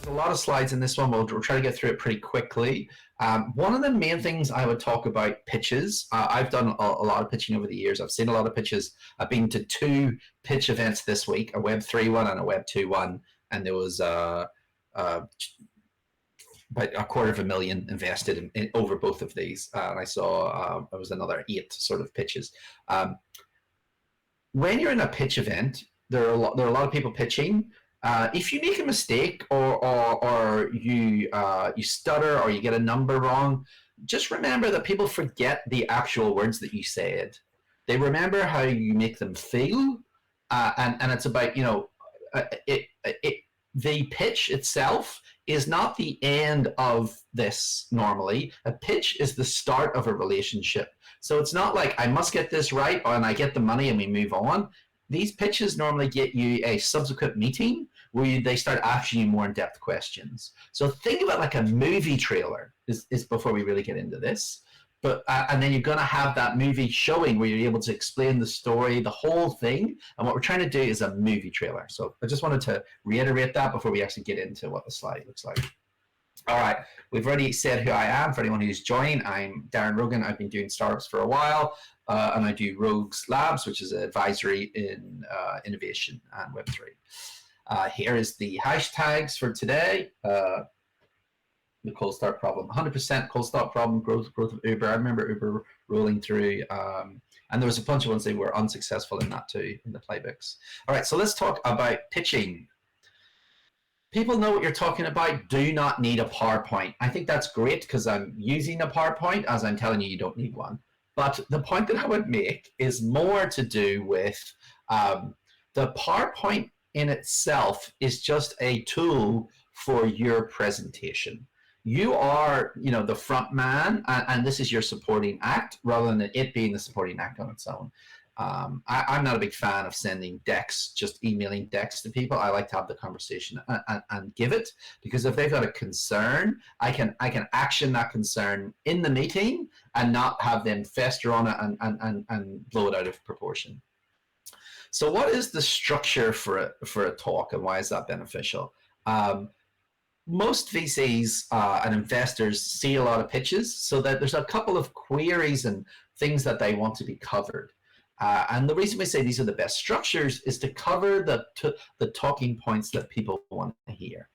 A lot of slides in this one. We'll try to get through it pretty quickly. One of the main things I would talk about pitches. I've done a lot of pitching over the years. I've seen a lot of pitches. I've been to 2 pitch events this week, a Web3 one and a Web2 one, and there was about $250,000 invested in over both of these. And I saw there was another 8 sort of pitches. When you're in a pitch event, there are a lot of people pitching. If you make a mistake or you stutter or you get a number wrong, just remember that people forget the actual words that you said. They remember how you make them feel, and it's about, the pitch itself is not the end of this normally. A pitch is the start of a relationship. So it's not like I must get this right and I get the money and we move on. These pitches normally get you a subsequent meeting where they start asking you more in-depth questions. So think of it like a movie trailer is before we really get into this. But and then you're going to have that movie showing where you're able to explain the story, the whole thing. And what we're trying to do is a movie trailer. So I just wanted to reiterate that before we actually get into what the slide looks like. All right, we've already said who I am. For anyone who's joining, I'm Darren Rogan. I've been doing startups for a while, and I do Rogues Labs, which is advisory in innovation and Web3. Here is the hashtags for today. The cold start problem, 100% cold start problem, growth of Uber. I remember Uber rolling through, and there was a bunch of ones that were unsuccessful in that too, in the playbooks. All right, so let's talk about pitching. People know what you're talking about. Do not need a PowerPoint. I think that's great because I'm using a PowerPoint, as I'm telling you, you don't need one. But the point that I would make is more to do with the PowerPoint in itself is just a tool for your presentation. You are, the front man, and this is your supporting act, rather than it being the supporting act on its own. I'm not a big fan of sending decks, just emailing decks to people. I like to have the conversation and give it, because if they've got a concern, I can action that concern in the meeting and not have them fester on it and blow it out of proportion. So what is the structure for a talk, and why is that beneficial? Most VCs and investors see a lot of pitches, so that there's a couple of queries and things that they want to be covered. And the reason we say these are the best structures is to cover the talking points that people want to hear.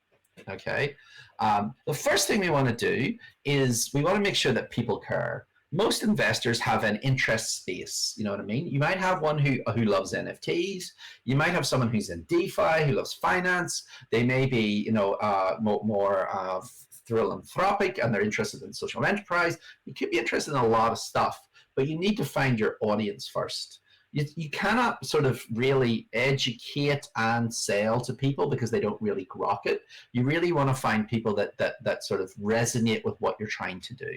Okay. The first thing we want to do is we want to make sure that people care. Most investors have an interest space. You know what I mean? You might have one who loves NFTs. You might have someone who's in DeFi, who loves finance. They may be, more philanthropic, and they're interested in social enterprise. You could be interested in a lot of stuff, but you need to find your audience first. You cannot sort of really educate and sell to people because they don't really grok it. You really want to find people that sort of resonate with what you're trying to do.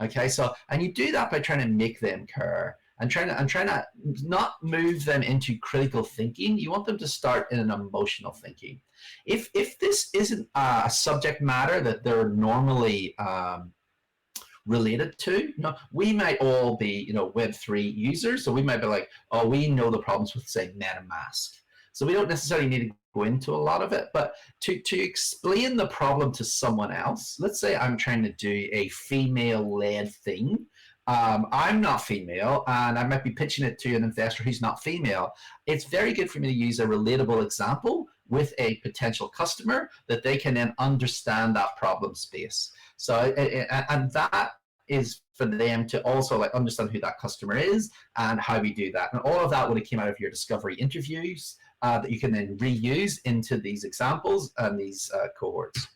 Okay, so, and you do that by trying to make them care and trying to not move them into critical thinking. You want them to start in an emotional thinking. If this isn't a subject matter that they're normally related to, we might all be, Web3 users, so we might be like, oh, we know the problems with, say, MetaMask. So we don't necessarily need to go into a lot of it, but to explain the problem to someone else, let's say I'm trying to do a female-led thing. I'm not female, and I might be pitching it to an investor who's not female. It's very good for me to use a relatable example with a potential customer that they can then understand that problem space. So, and that is for them to also understand who that customer is and how we do that. And all of that would have came out of your discovery interviews that you can then reuse into these examples and these cohorts.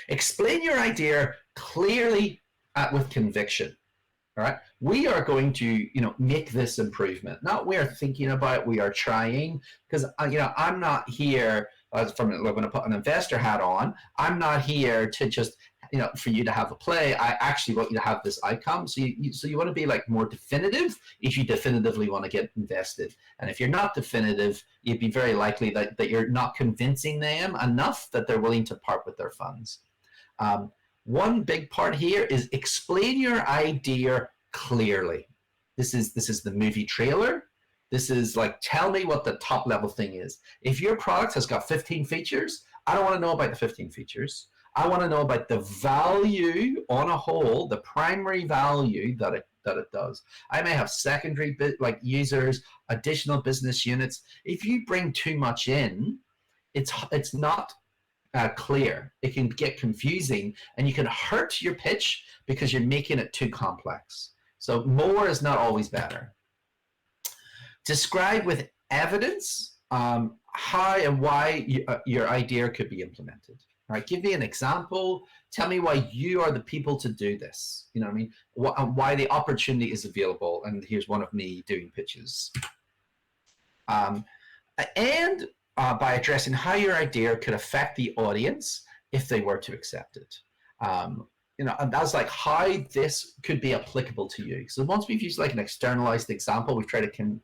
Explain your idea clearly with conviction. All right, we are going to, make this improvement. Not we are thinking about it, we are trying, because I'm not here I'm going to put an investor hat on. I'm not here to just, for you to have a play. I actually want you to have this outcome. So you want to be more definitive if you definitively want to get invested. And if you're not definitive, you'd be very likely that you're not convincing them enough that they're willing to part with their funds. One big part here is explain your idea clearly. This is the movie trailer. This is like, tell me what the top level thing is. If your product has got 15 features, I don't want to know about the 15 features. I want to know about the value on a whole, the primary value that it does. I may have secondary like users, additional business units. If you bring too much in, it's not clear. It can get confusing, and you can hurt your pitch because you're making it too complex. So more is not always better. Describe with evidence how and why your idea could be implemented. All right, give me an example. Tell me why you are the people to do this. You know what I mean? Why the opportunity is available. And here's one of me doing pitches. And by addressing how your idea could affect the audience if they were to accept it. You know, and that's like how this could be applicable to you. So once we've used like an externalized example, we've tried to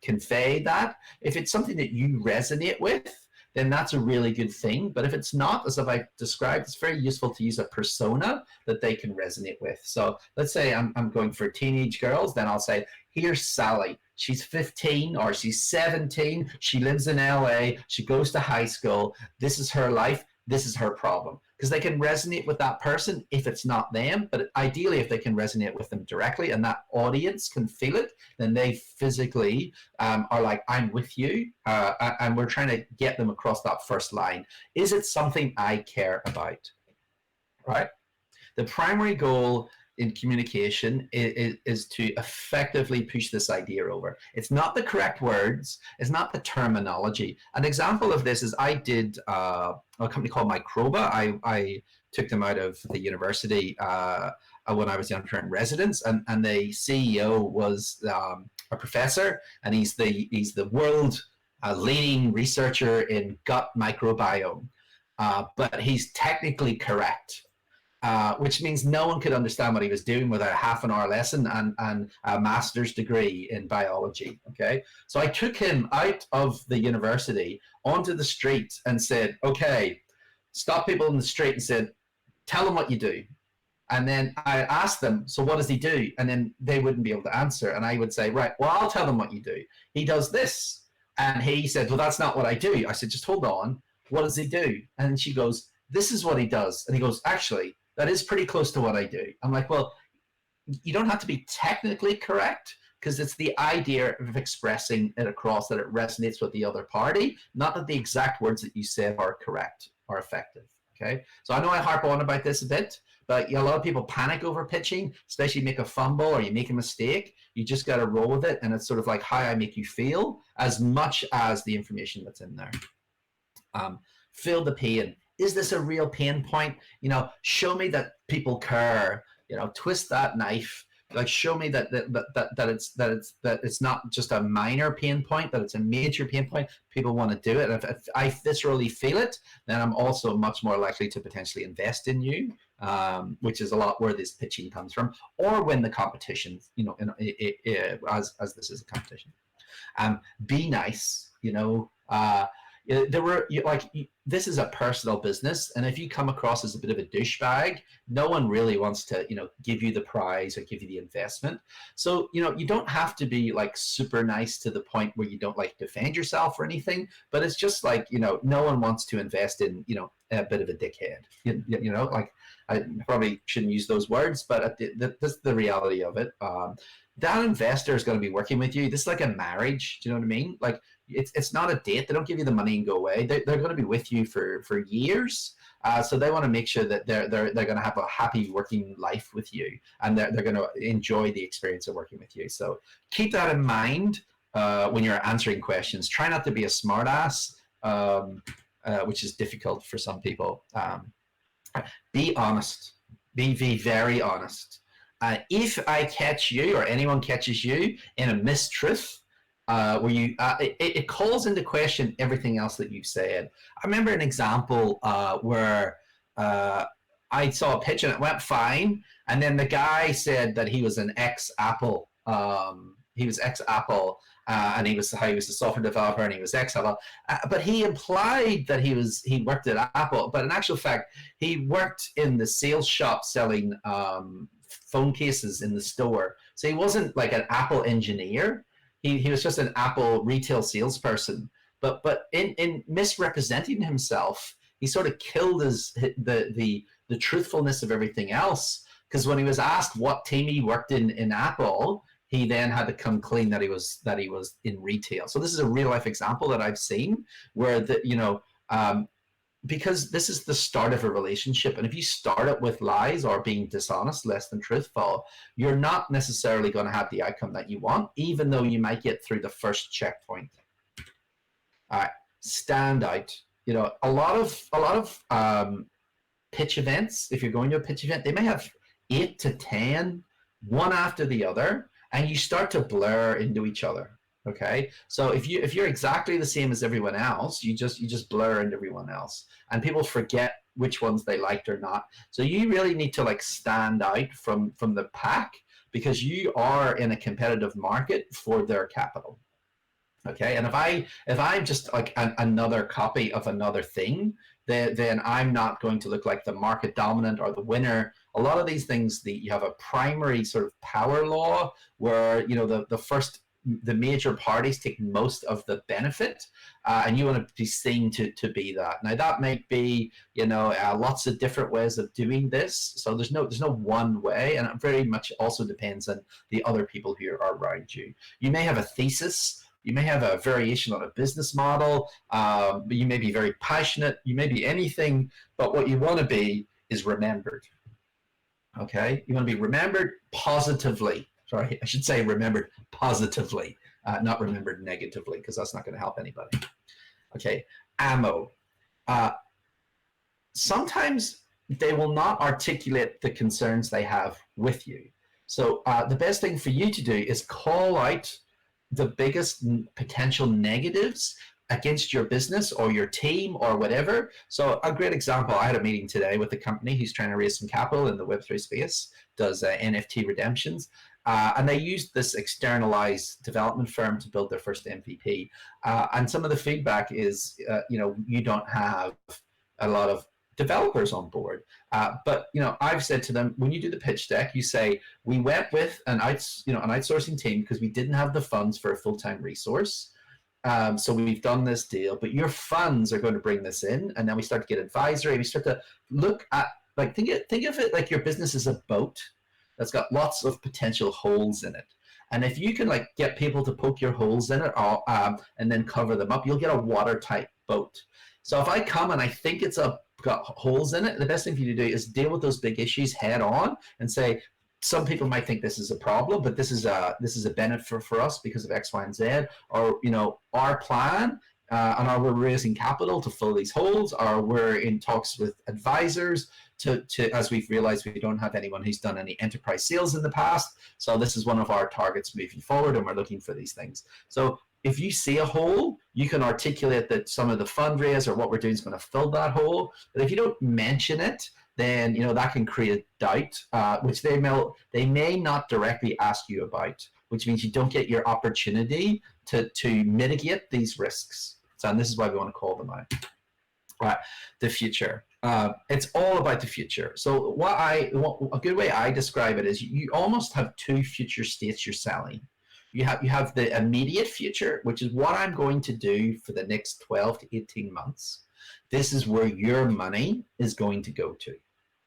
convey that. If it's something that you resonate with, then that's a really good thing. But if it's not, as I've described, it's very useful to use a persona that they can resonate with. So let's say I'm going for teenage girls, then I'll say, here's Sally. She's 15 or she's 17. She lives in LA. She goes to high school. This is her life. This is her problem. Because they can resonate with that person if it's not them. But ideally, if they can resonate with them directly and that audience can feel it, then they physically are like, I'm with you. And we're trying to get them across that first line. Is it something I care about? Right? The primary goal in communication is to effectively push this idea over. It's not the correct words. It's not the terminology. An example of this is I did a company called Microba. I took them out of the university when I was the intern residence, and the CEO was a professor, and he's the world leading researcher in gut microbiome, but he's technically correct. Which means no one could understand what he was doing without a half an hour lesson and a master's degree in biology. Okay, so I took him out of the university onto the street and said, okay, stop people in the street and said, tell them what you do. And then I asked them, so what does he do? And then they wouldn't be able to answer. And I would say, right, well, I'll tell them what you do. He does this. And he said, well, that's not what I do. I said, just hold on. What does he do? And she goes, this is what he does. And he goes, actually, that is pretty close to what I do. I'm like, well, you don't have to be technically correct because it's the idea of expressing it across that it resonates with the other party, not that the exact words that you said are correct or effective. Okay, so I know I harp on about this a bit, but a lot of people panic over pitching, especially make a fumble or you make a mistake. You just got to roll with it, and it's sort of like how I make you feel as much as the information that's in there. Feel the pain. Is this a real pain point? You know, show me that people care. You know, twist that knife. Like, show me that it's not just a minor pain point, that it's a major pain point. People want to do it. And if I viscerally feel it, then I'm also much more likely to potentially invest in you, which is a lot where this pitching comes from, or win the competition. You know, as this is a competition. Be nice. You know. There were this is a personal business, and if you come across as a bit of a douchebag, no one really wants to give you the prize or give you the investment. So you don't have to be like super nice to the point where you don't like defend yourself or anything, but it's just like no one wants to invest in a bit of a dickhead. Like, I probably shouldn't use those words, but that's the reality of it. That investor is going to be working with you. This is like a marriage. Do you know what I mean? Like, it's not a date. They don't give you the money and go away. They're going to be with you for years. So they want to make sure that they're going to have a happy working life with you, and they're going to enjoy the experience of working with you. So keep that in mind when you're answering questions. Try not to be a smartass, which is difficult for some people. Be honest. Be very honest. If I catch you or anyone catches you in a mistruth, where you it calls into question everything else that you've said. I remember an example where I saw a pitch and it went fine, and then the guy said that he was an ex-Apple. He was ex-Apple, and he was a software developer, and he was ex-Apple. But he implied that he worked at Apple, but in actual fact, he worked in the sales shop selling phone cases in the store. So he wasn't like an Apple engineer. he was just an Apple retail salesperson, but in misrepresenting himself, he sort of killed the truthfulness of everything else. Because when he was asked what team he worked in Apple, he then had to come clean that he was in retail. So this is a real life example that I've seen where because this is the start of a relationship, and if you start it with lies or being dishonest, less than truthful, you're not necessarily going to have the outcome that you want, even though you might get through the first checkpoint. All right, stand out. A lot of pitch events, if you're going to a pitch event, they may have 8 to 10, one after the other, and you start to blur into each other. Okay, so if you're exactly the same as everyone else, you just blur into everyone else, and people forget which ones they liked or not. So you really need to stand out from the pack, because you are in a competitive market for their capital. Okay, and if I'm just like another copy of another thing, then I'm not going to look like the market dominant or the winner. A lot of these things, you have a primary sort of power law where the major parties take most of the benefit, and you want to be seen to be that. Now that might be lots of different ways of doing this. So there's no one way, and it very much also depends on the other people who are around you. You may have a thesis. You may have a variation on a business model, but you may be very passionate. You may be anything, but what you want to be is remembered. Okay? You want to be remembered positively. Sorry, I should say remembered positively, not remembered negatively, because that's not going to help anybody. Okay, ammo. Sometimes they will not articulate the concerns they have with you. So the best thing for you to do is call out the biggest potential negatives against your business or your team or whatever. So a great example, I had a meeting today with a company who's trying to raise some capital in the Web3 space, does NFT redemptions, and they used this externalized development firm to build their first MVP. And some of the feedback is, you don't have a lot of developers on board. But I've said to them, when you do the pitch deck, you say, we went with an outsourcing team because we didn't have the funds for a full-time resource. So we've done this deal, but your funds are going to bring this in, and then we start to get advisory. We start to look at, think of it like your business is a boat that's got lots of potential holes in it. And if you can get people to poke your holes in it, and then cover them up, you'll get a watertight boat. So if I come and I think it's got holes in it, the best thing for you to do is deal with those big issues head on and say, some people might think this is a problem, but this is a benefit for us because of X, Y, and Z, or our plan, and are we raising capital to fill these holes, or we're in talks with advisors to as we've realized we don't have anyone who's done any enterprise sales in the past, so this is one of our targets moving forward, and we're looking for these things. So if you see a hole, you can articulate that some of the fundraise or what we're doing is going to fill that hole. But if you don't mention it, then that can create doubt, which they may not directly ask you about, which means you don't get your opportunity to mitigate these risks. So, and this is why we want to call them out. Right, the future. It's all about the future. So a good way I describe it is you almost have two future states you're selling. You have the immediate future, which is what I'm going to do for the next 12 to 18 months. This is where your money is going to go to,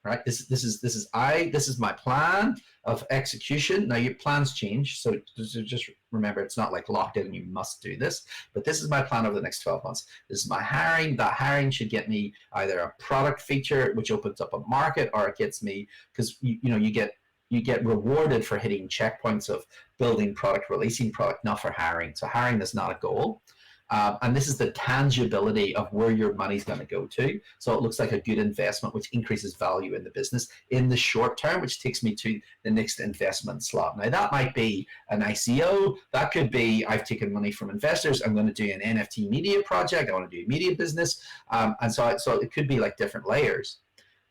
right? This is my plan of execution. Now your plans change, so just remember it's not like locked in and you must do this, but this is my plan over the next 12 months. This is my hiring. That hiring should get me either a product feature which opens up a market, or it gets me, because you get rewarded for hitting checkpoints of building product, releasing product, not for hiring. So hiring is not a goal. And this is the tangibility of where your money's going to go to. So it looks like a good investment, which increases value in the business in the short term, which takes me to the next investment slot. Now that might be an ICO. That could be, I've taken money from investors. I'm going to do an NFT media project. I want to do a media business. And so it could be like different layers.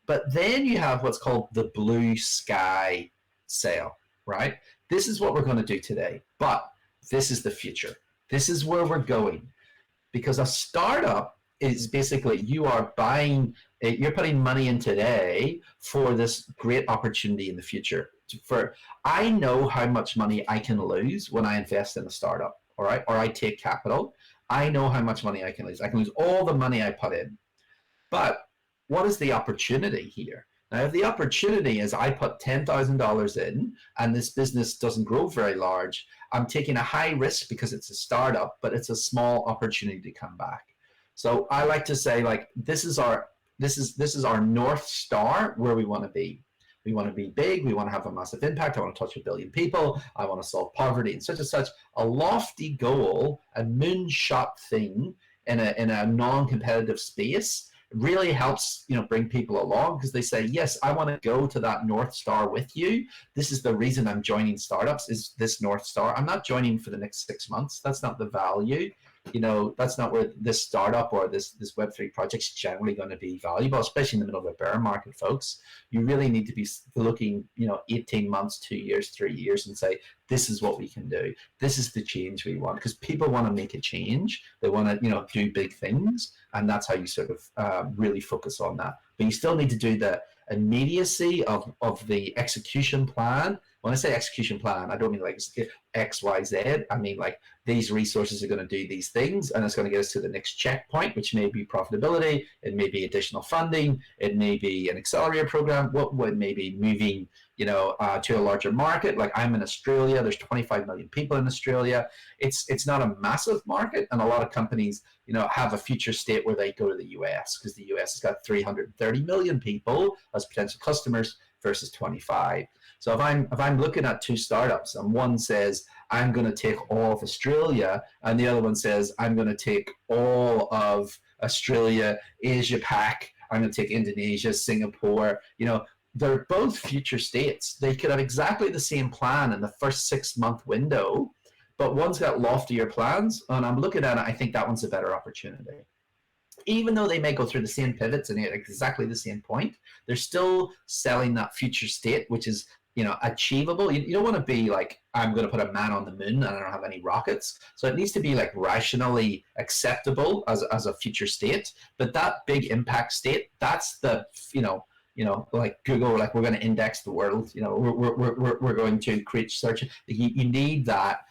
But then you have what's called the blue sky sale, right? This is what we're going to do today, but this is the future. This is where we're going, because a startup is basically you're putting money in today for this great opportunity in the future. I know how much money I can lose when I invest in a startup. all right, or I take capital, I know how much money I can lose. I can lose all the money I put in. But what is the opportunity here? Now, if the opportunity is I put $10,000 in and this business doesn't grow very large, I'm taking a high risk because it's a startup, but it's a small opportunity to come back. So I like to say, like, this is our North Star where we want to be. We want to be big. We want to have a massive impact. I want to touch 1 billion people. I want to solve poverty and such, a lofty goal, a moonshot thing in a non-competitive space really helps bring people along because they say, yes, I want to go to that North Star with you. This is the reason I'm joining startups, is this North Star. I'm not joining for the next 6 months. That's not the value. That's not where this startup or this Web3 project is generally going to be valuable, especially in the middle of a bear market, folks. You really need to be looking 18 months, 2 years, 3 years and say, this is what we can do. This is the change we want, because people want to make a change. They want to do big things, and that's how you sort of really focus on that. But you still need to do the immediacy of the execution plan. When I say execution plan, I don't mean like X, Y, Z. I mean like these resources are going to do these things, and it's going to get us to the next checkpoint, which may be profitability, it may be additional funding, it may be an accelerator program, what may be moving to a larger market. Like I'm in Australia, there's 25 million people in Australia. It's not a massive market, and a lot of companies have a future state where they go to the US, because the US has got 330 million people as potential customers versus 25. So if I'm looking at two startups and one says I'm going to take all of Australia and the other one says I'm going to take all of Australia, Asia Pac, I'm going to take Indonesia, Singapore, they're both future states. They could have exactly the same plan in the first 6-month window, but one's got loftier plans, and I'm looking at it, I think that one's a better opportunity. Even though they may go through the same pivots and at exactly the same point, they're still selling that future state, which is achievable. You don't want to be like, I'm going to put a man on the moon and I don't have any rockets. So it needs to be like rationally acceptable as a future state. But that big impact state, that's the like Google, like we're going to index the world. We're going to create search. You need that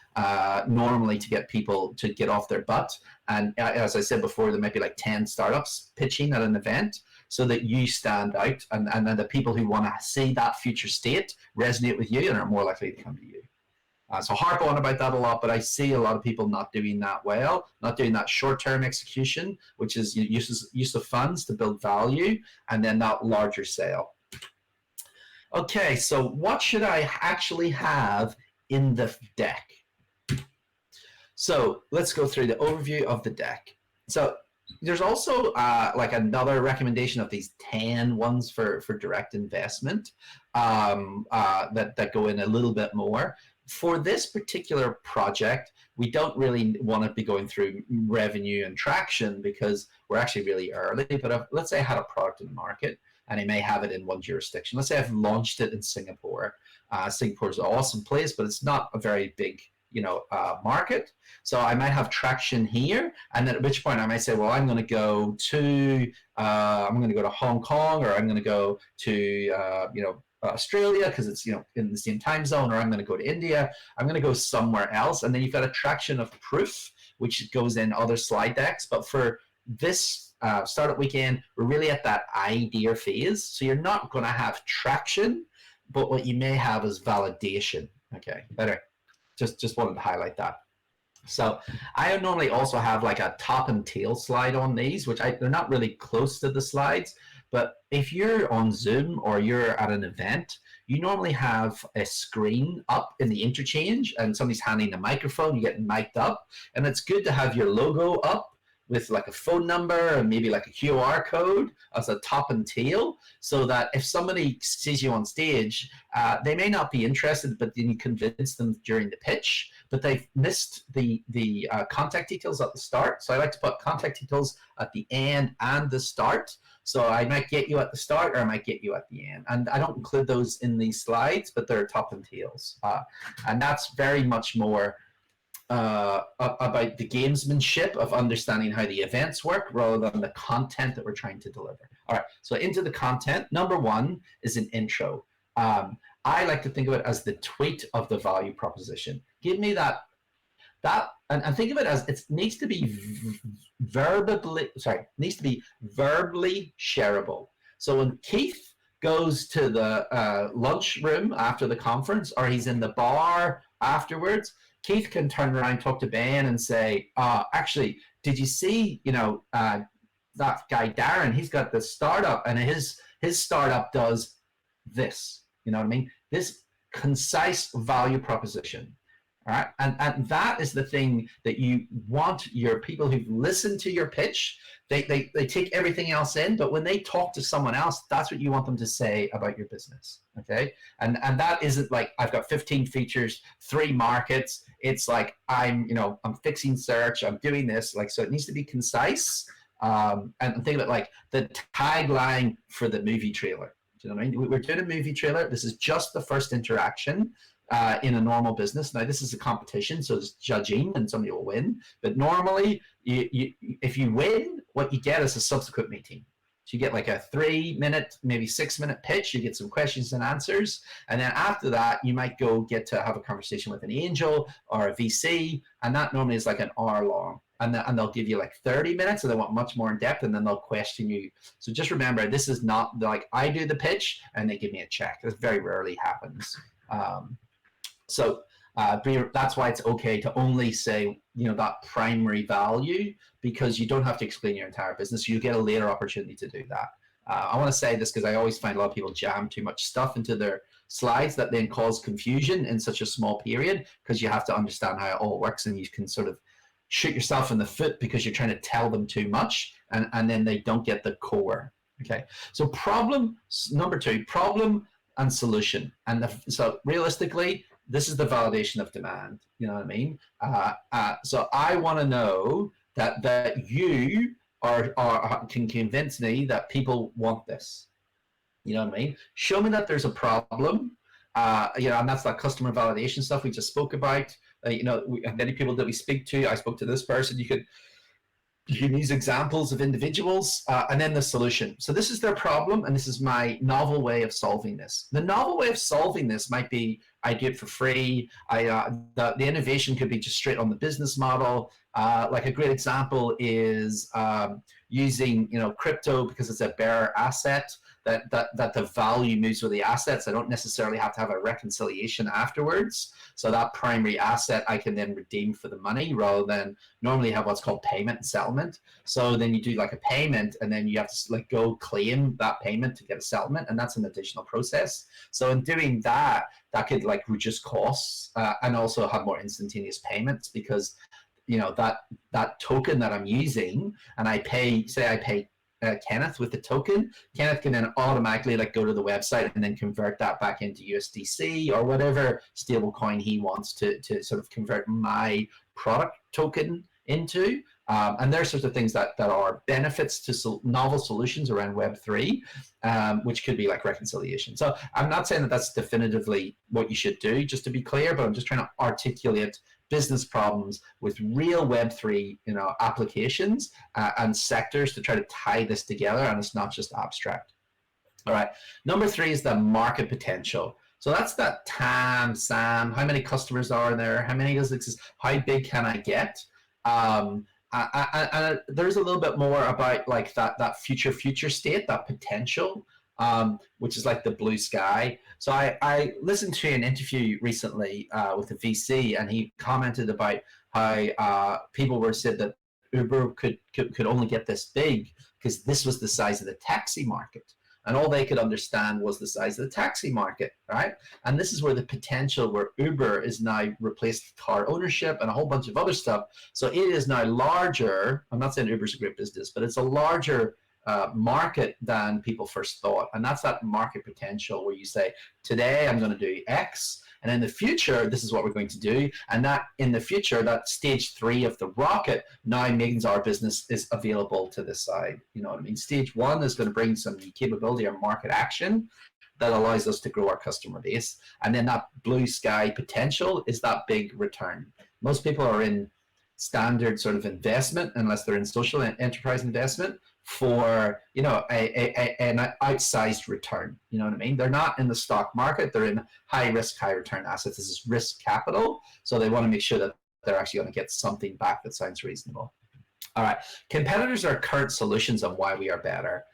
normally to get people to get off their butt. And as I said before, there might be like 10 startups pitching at an event, so that you stand out, and then the people who want to see that future state resonate with you and are more likely to come to you. So harp on about that a lot, but I see a lot of people not doing that well, not doing that short-term execution, which is use of funds to build value, and then that larger sale. Okay, so what should I actually have in the deck? So let's go through the overview of the deck. So there's also like another recommendation of these 10 ones for direct investment that go in a little bit more. For this particular project, we don't really want to be going through revenue and traction because we're actually really early. But let's say I had a product in the market and I may have it in one jurisdiction. Let's say I've launched it in Singapore. Singapore is an awesome place, but it's not a very big market. So I might have traction here, and then at which point I might say, well, I'm going to go to Hong Kong, or I'm going to go to Australia because it's in the same time zone, or I'm going to go to India. I'm going to go somewhere else, and then you've got a traction of proof, which goes in other slide decks. But for this startup weekend, we're really at that idea phase, so you're not going to have traction, but what you may have is validation. Okay, better. Just wanted to highlight that. So I normally also have like a top and tail slide on these, which they're not really close to the slides, but if you're on Zoom or you're at an event, you normally have a screen up in the interchange and somebody's handing a microphone, you get mic'd up, and it's good to have your logo up with like a phone number and maybe like a QR code as a top and tail, so that if somebody sees you on stage, they may not be interested, but then you convince them during the pitch, but they've missed the contact details at the start. So I like to put contact details at the end and the start. So I might get you at the start, or I might get you at the end. And I don't include those in these slides, but they're top and tails. And that's very much more about the gamesmanship of understanding how the events work rather than the content that we're trying to deliver. All right, so into the content. Number one is an intro. I like to think of it as the tweet of the value proposition. Give me that and think of it as it needs to be verbally shareable. So when Keith goes to the lunch room after the conference, or he's in the bar afterwards, Keith can turn around, talk to Ben, and say, actually, did you see, that guy Darren? He's got this startup, and his startup does this. You know what I mean? This concise value proposition. All right. And that is the thing that you want your people who've listened to your pitch. They take everything else in, but when they talk to someone else, that's what you want them to say about your business. Okay. And that isn't like, I've got 15 features, 3 markets. It's like, I'm fixing search, I'm doing this. Like, so it needs to be concise. And think of it like the tagline for the movie trailer. Do you know what I mean? We're doing a movie trailer. This is just the first interaction. In a normal business. Now, this is a competition, so it's judging and somebody will win. But normally, if you win, what you get is a subsequent meeting. So you get like a 3-minute, maybe 6-minute pitch. You get some questions and answers. And then after that, you might go get to have a conversation with an angel or a VC. And that normally is like an hour long. And they'll give you like 30 minutes, and they want much more in depth, and then they'll question you. So just remember, this is not like I do the pitch and they give me a check. This very rarely happens. So that's why it's okay to only say, that primary value, because you don't have to explain your entire business. You get a later opportunity to do that. I want to say this because I always find a lot of people jam too much stuff into their slides that then cause confusion in such a small period, because you have to understand how it all works, and you can sort of shoot yourself in the foot because you're trying to tell them too much, and then they don't get the core. Okay, so number 2, problem and solution. And so realistically, this is the validation of demand. You know what I mean? So I want to know that you can convince me that people want this. You know what I mean? Show me that there's a problem. And that's that customer validation stuff we just spoke about. Many people that we speak to, I spoke to this person. You can use examples of individuals, and then the solution. So this is their problem, and this is my novel way of solving this. The novel way of solving this might be, I do it for free. The innovation could be just straight on the business model. Like a great example is using crypto, because it's a bearer asset, that the value moves with the assets. I don't necessarily have to have a reconciliation afterwards. So that primary asset I can then redeem for the money, rather than normally have what's called payment and settlement. So then you do like a payment, and then you have to go claim that payment to get a settlement, and that's an additional process. So in doing that could reduce costs, and also have more instantaneous payments, because that token that I'm using, and I pay Kenneth with the token, Kenneth can then automatically go to the website and then convert that back into USDC or whatever stable coin he wants to sort of convert my product token into. And there's sorts of things that are benefits to novel solutions around Web3, which could be like reconciliation. So I'm not saying that that's definitively what you should do, just to be clear, but I'm just trying to articulate business problems with real Web3 applications and sectors to try to tie this together, and it's not just abstract. All right, number 3 is the market potential. So that's that TAM, SAM, how many customers are there, how many does exist, how big can I get? There's a little bit more about that future state, that potential, which is like the blue sky. So I listened to an interview recently with a VC, and he commented about how people were said that Uber could only get this big because this was the size of the taxi market. And all they could understand was the size of the taxi market, right? And this is where the potential, where Uber is now replaced car ownership and a whole bunch of other stuff. So it is now larger. I'm not saying Uber's a great business, but it's a larger market than people first thought. And that's that market potential where you say, today I'm going to do X, and in the future, this is what we're going to do. And that in the future, that stage 3 of the rocket now means our business is available to this side. You know what I mean? Stage 1 is going to bring some capability or market action that allows us to grow our customer base. And then that blue sky potential is that big return. Most people are in standard sort of investment, unless they're in social enterprise investment, for an outsized return. You know what I mean? They're not in the stock market, they're in high risk, high return assets. This is risk capital, so they want to make sure that they're actually going to get something back that sounds reasonable. All right. Competitors are current solutions on why we are better.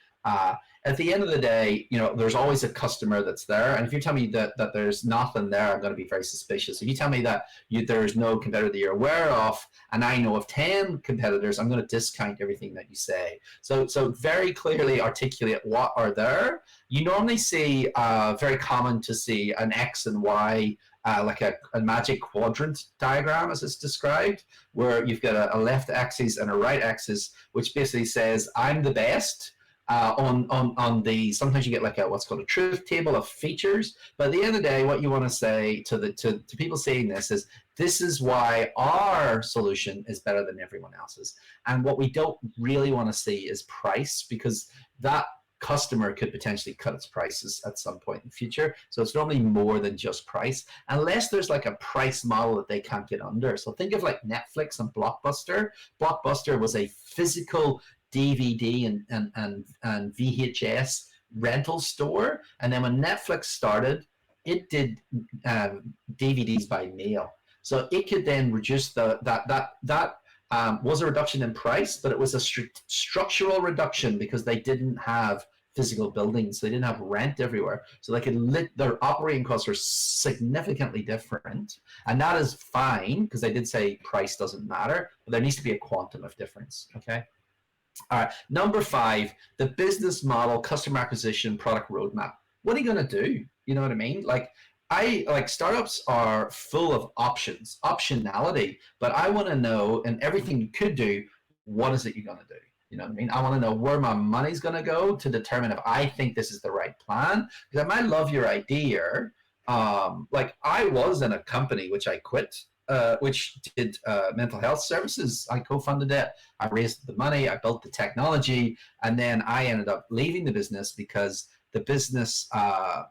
At the end of the day, there's always a customer that's there. And if you tell me that there's nothing there, I'm going to be very suspicious. If you tell me that there's no competitor that you're aware of, and I know of 10 competitors, I'm going to discount everything that you say. So very clearly articulate what are there. You normally see, very common to see an X and Y, like a magic quadrant diagram, as it's described, where you've got a left axis and a right axis, which basically says I'm the best. On the, sometimes you get like what's called a truth table of features, but at the end of the day, what you want to say to people saying this is, this is why our solution is better than everyone else's. And what we don't really want to see is price, because that customer could potentially cut its prices at some point in the future. So it's normally more than just price, unless there's like a price model that they can't get under. So think of like Netflix and Blockbuster. Blockbuster was a physical DVD and VHS rental store, and then when Netflix started, it did DVDs by mail. So it could then reduce that was a reduction in price, but it was a structural reduction because they didn't have physical buildings. They didn't have rent everywhere. So they could their operating costs were significantly different. And that is fine, because they did say price doesn't matter, but there needs to be a quantum of difference, okay? All right, number 5, the business model, customer acquisition, product roadmap. What are you going to do? You know what I mean? Like startups are full of optionality, but I want to know, and everything you could do, what is it you're going to do? You know what I mean? I want to know where my money's going to go to determine if I think this is the right plan. Because I might love your idea. Like I was in a company which I quit, which did mental health services. I co-funded it. I raised the money. I built the technology. And then I ended up leaving the business because the business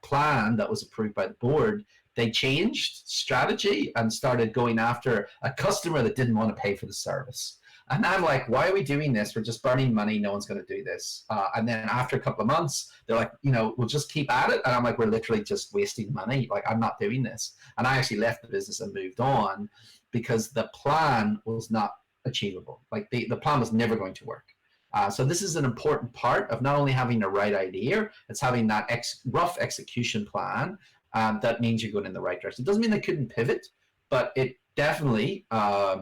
plan that was approved by the board, they changed strategy and started going after a customer that didn't want to pay for the service. And I'm like, why are we doing this? We're just burning money. No one's going to do this. And then after a couple of months, they're like, we'll just keep at it. And I'm like, we're literally just wasting money. Like, I'm not doing this. And I actually left the business and moved on because the plan was not achievable. Like the plan was never going to work. So this is an important part of not only having the right idea, it's having that rough execution plan. That means you're going in the right direction. It doesn't mean they couldn't pivot, but it definitely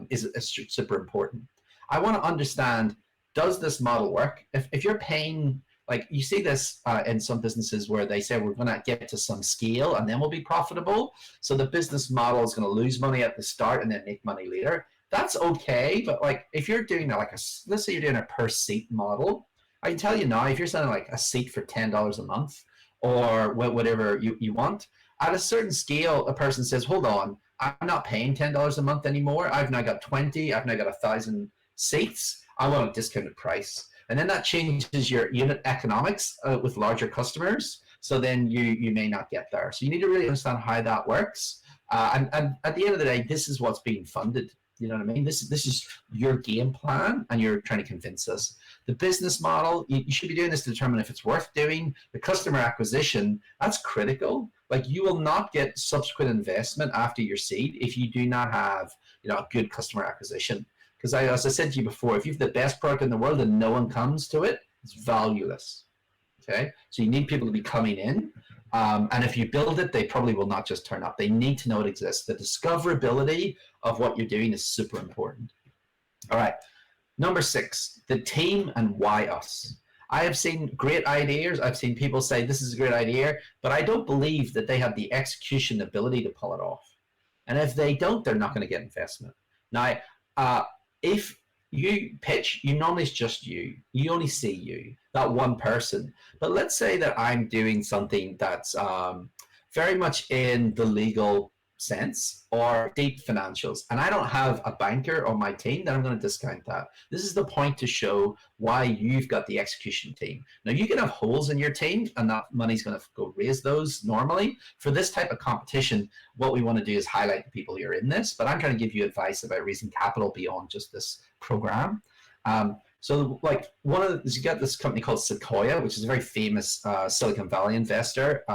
is super important. I want to understand, does this model work? If you're paying, like you see this in some businesses where they say we're going to get to some scale and then we'll be profitable. So the business model is going to lose money at the start and then make money later. That's okay, but like if you're doing let's say you're doing a per seat model, I can tell you now, if you're selling like a seat for $10 a month or whatever you want, at a certain scale, a person says, hold on, I'm not paying $10 a month anymore. I've now got 20, I've now got 1,000 seats. I want a discounted price. And then that changes your unit economics with larger customers. So then you may not get there. So you need to really understand how that works. And at the end of the day, this is what's being funded. You know what I mean? This is your game plan, and you're trying to convince us. The business model, you should be doing this to determine if it's worth doing. The customer acquisition, that's critical. Like you will not get subsequent investment after your seed if you do not have a good customer acquisition. Because as I said to you before, if you have the best product in the world and no one comes to it, it's valueless. Okay, so you need people to be coming in. And if you build it, they probably will not just turn up. They need to know it exists. The discoverability of what you're doing is super important. All right. Number 6, the team and why us. I have seen great ideas. I've seen people say this is a great idea, but I don't believe that they have the execution ability to pull it off. And if they don't, they're not going to get investment. Now, if you pitch, normally it's just you. You only see you, that one person. But let's say that I'm doing something that's very much in the legal sense or deep financials, and I don't have a banker on my team, then I'm going to discount that. This is the point to show why you've got the execution team. Now, you can have holes in your team, and that money's going to go raise those normally. For this type of competition, what we want to do is highlight the people who are in this, but I'm trying to give you advice about raising capital beyond just this program. So like you got this company called Sequoia, which is a very famous Silicon Valley investor.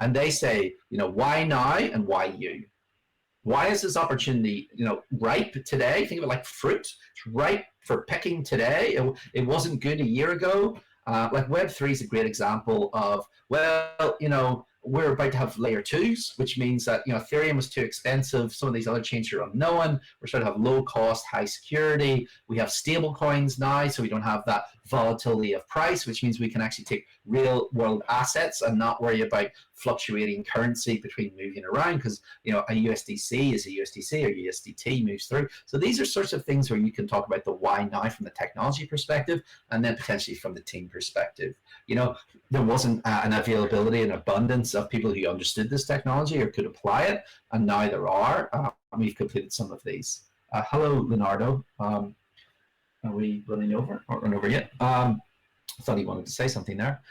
And they say, why now and why you? Why is this opportunity, ripe today? Think of it like fruit. It's ripe for picking today. It wasn't good a year ago. Like Web3 is a great example of, well, we're about to have layer twos, which means that, Ethereum was too expensive. Some of these other chains are unknown. We're starting to have low cost, high security. We have stable coins now, so we don't have that volatility of price, which means we can actually take real world assets and not worry about fluctuating currency between moving around, because a USDC is a USDC or USDT moves through. So these are sorts of things where you can talk about the why now from the technology perspective, and then potentially from the team perspective. There wasn't an availability and abundance of people who understood this technology or could apply it, and now there are. We've completed some of these. Hello, Leonardo. Are we running over? Not run over yet. I thought he wanted to say something there.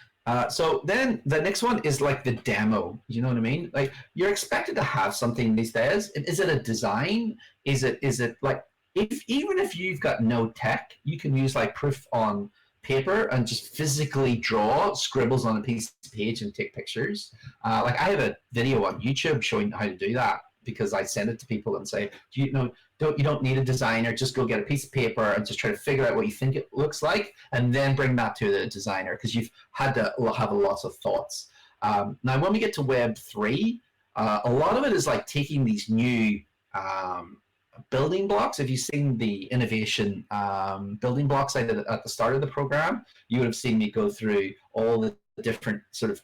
So then the next one is like the demo. You know what I mean? Like, you're expected to have something these days. Is it a design? Is it like, even if you've got no tech, you can use like proof on paper and just physically draw scribbles on a piece of page and take pictures. Like, I have a video on YouTube showing how to do that, because I send it to people and say, you don't need a designer, just go get a piece of paper and just try to figure out what you think it looks like, and then bring that to the designer, because you've had to have lots of thoughts. Now, when we get to Web3, a lot of it is like taking these new building blocks. If you've seen the innovation building blocks I did at the start of the program, you would have seen me go through all the different sort of,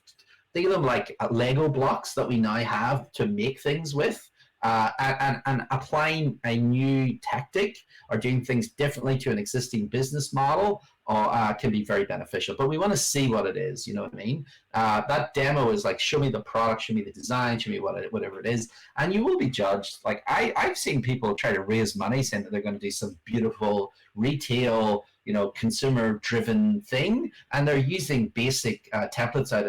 think of them like Lego blocks that we now have to make things with. And applying a new tactic or doing things differently to an existing business model can be very beneficial. But we want to see what it is, you know what I mean? That demo is like, show me the product, show me the design, show me whatever it is, and you will be judged. Like, I've seen people try to raise money saying that they're going to do some beautiful retail, consumer-driven thing, and they're using basic templates out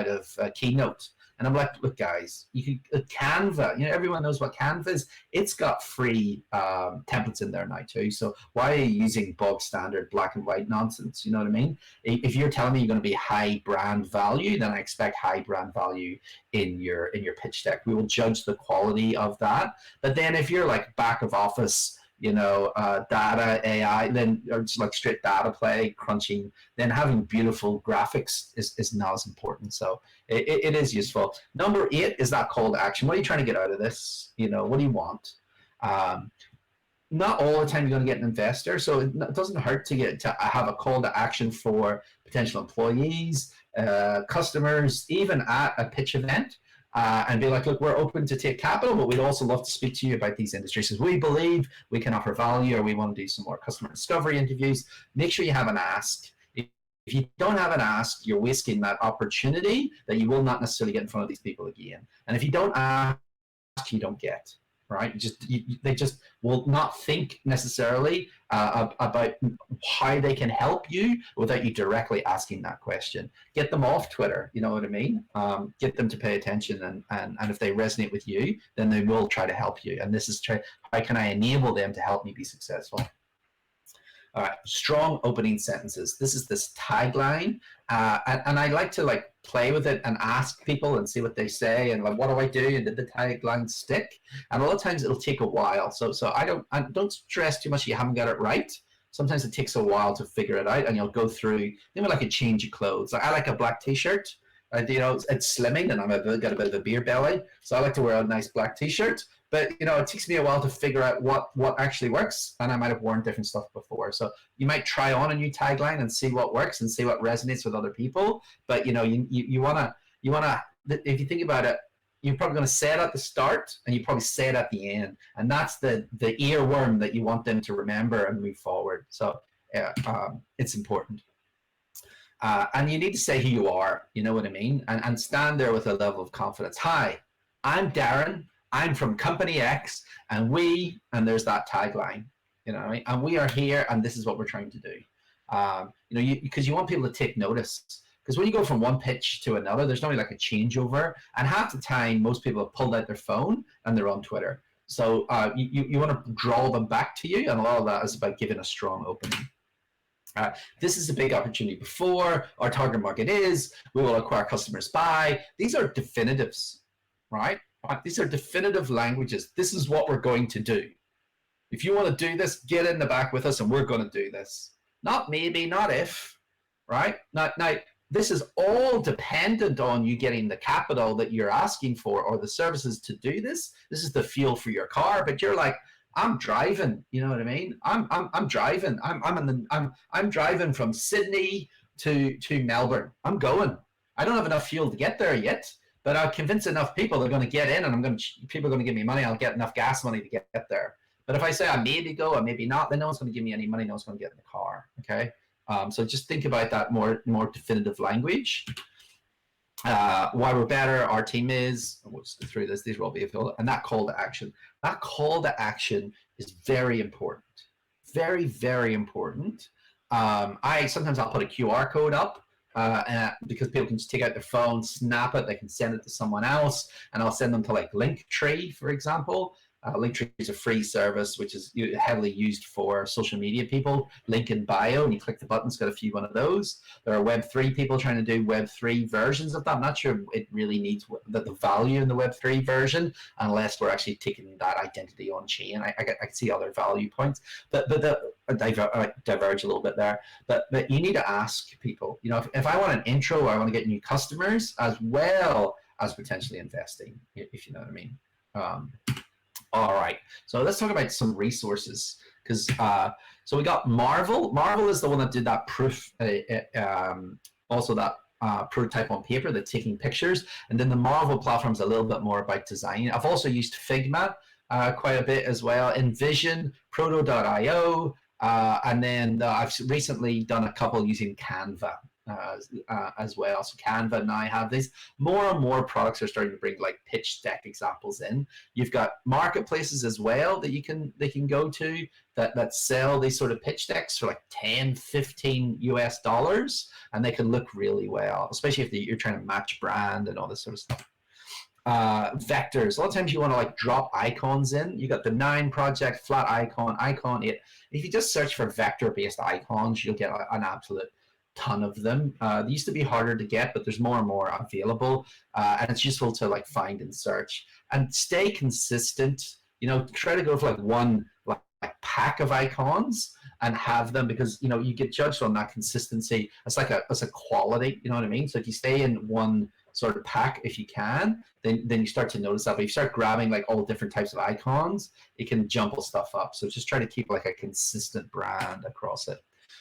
of Keynote. And I'm like, look, guys, Canva, everyone knows what Canva is. It's got free templates in there now too. So why are you using bog standard black and white nonsense? You know what I mean? If you're telling me you're going to be high brand value, then I expect high brand value in your pitch deck. We will judge the quality of that. But then if you're like back of office, data, AI, then or just like straight data play, crunching, then having beautiful graphics is not as important. So it is useful. Number 8 is that call to action. What are you trying to get out of this? What do you want? Not all the time you're going to get an investor, so it doesn't hurt to have a call to action for potential employees, customers, even at a pitch event. And be like, look, we're open to take capital, but we'd also love to speak to you about these industries because we believe we can offer value, or we want to do some more customer discovery interviews. Make sure you have an ask. If you don't have an ask, you're wasting that opportunity that you will not necessarily get in front of these people again. And if you don't ask, you don't get. Right? They just will not think necessarily about how they can help you without you directly asking that question. Get them off Twitter, you know what I mean? Get them to pay attention, and if they resonate with you, then they will try to help you. And this is how can I enable them to help me be successful? All right, strong opening sentences. This is this tagline, and I like to like play with it and ask people and see what they say, and like, what do I do? And did the tagline stick? And a lot of times it'll take a while. So I don't stress too much if you haven't got it right. Sometimes it takes a while to figure it out, and you'll go through, maybe like a change of clothes. Like, I like a black T-shirt. It's slimming, and I've got a bit of a beer belly, so I like to wear a nice black T-shirt. But it takes me a while to figure out what actually works, and I might have worn different stuff before. So you might try on a new tagline and see what works and see what resonates with other people. But you wanna if you think about it, you're probably going to say it at the start, and you probably say it at the end, and that's the earworm that you want them to remember and move forward. So it's important. And you need to say who you are, you know what I mean? And stand there with a level of confidence. Hi, I'm Darren. I'm from Company X, and there's that tagline, right? And we are here, and this is what we're trying to do. Because you want people to take notice. Because when you go from one pitch to another, there's normally like a changeover, and half the time, most people have pulled out their phone and they're on Twitter. So you want to draw them back to you, and a lot of that is about giving a strong opening. This is a big opportunity before our target market is, we will acquire customers by. These are definitives, right? Right? These are definitive languages. This is what we're going to do. If you want to do this, get in the back with us and we're going to do this. Not maybe, not if, right? Now, this is all dependent on you getting the capital that you're asking for or the services to do this. This is the fuel for your car, but you're like, I'm driving. You know what I mean? I'm driving. I'm driving from Sydney to Melbourne. I'm going. I don't have enough fuel to get there yet, but I'll convince enough people they're going to get in, and people are going to give me money. I'll get enough gas money to get there. But if I say I maybe go or maybe not, then no one's going to give me any money. No one's going to get in the car. Okay. So just think about that more definitive language. Why we're better, our team is, we'll just go through this, these will all be available, and that call to action. That call to action is very important. Very, very important. Sometimes I'll put a QR code up because people can just take out their phone, snap it, they can send it to someone else, and I'll send them to like Linktree, for example. Linktree is a free service which is heavily used for social media people. Link in bio, and you click the button, it's got a few one of those. There are Web3 people trying to do Web3 versions of that. I'm not sure it really needs the value in the Web3 version unless we're actually taking that identity on chain. I can see other value points, but I diverge a little bit there. But you need to ask people, if I want an intro, I want to get new customers as well as potentially investing, if you know what I mean. All right, so let's talk about some resources because so we got Marvel. Marvel is the one that did that proof, also that prototype on paper, that's taking pictures, and then the Marvel platform is a little bit more about design. I've also used Figma quite a bit as well, Envision, Proto.io, and then I've recently done a couple using Canva. As well. So Canva now have these. More and more products are starting to bring like pitch deck examples in. You've got marketplaces as well that they can go to that sell these sort of pitch decks for like 10, 15 US dollars, and they can look really well, especially if you're trying to match brand and all this sort of stuff. Vectors. A lot of times you want to like drop icons in. You got the 9 project, flat icon, icon 8. If you just search for vector-based icons, you'll get an absolute ton of them. They used to be harder to get, but there's more and more available, and it's useful to like find and search and stay consistent. Try to go for like one like pack of icons and have them, because you get judged on that consistency. It's like a quality, you know what I mean? So if you stay in one sort of pack, if you can, then you start to notice that. But if you start grabbing like all different types of icons, it can jumble stuff up. So just try to keep like a consistent brand across it.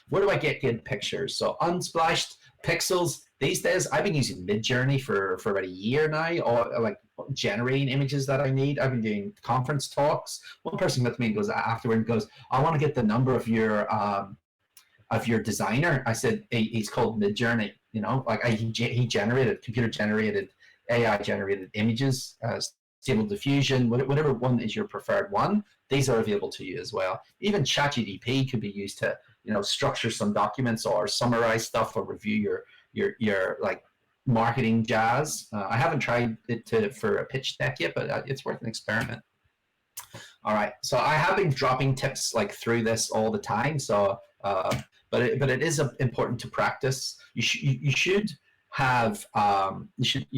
Where do I get good pictures? So Unsplashed, Pixels. These days, I've been using Midjourney for about a year now, or like generating images that I need. I've been doing conference talks. One person with me goes afterward and goes, "I want to get the number of your designer." I said, "He's called Midjourney." He generated computer generated, AI generated images, Stable Diffusion, whatever one is your preferred one. These are available to you as well. Even ChatGPT could be used to structure some documents or summarize stuff or review your like marketing jazz. I haven't tried it for a pitch deck yet, but it's worth an experiment. All right, so I have been dropping tips like through this all the time. So, but it is important to practice. You should have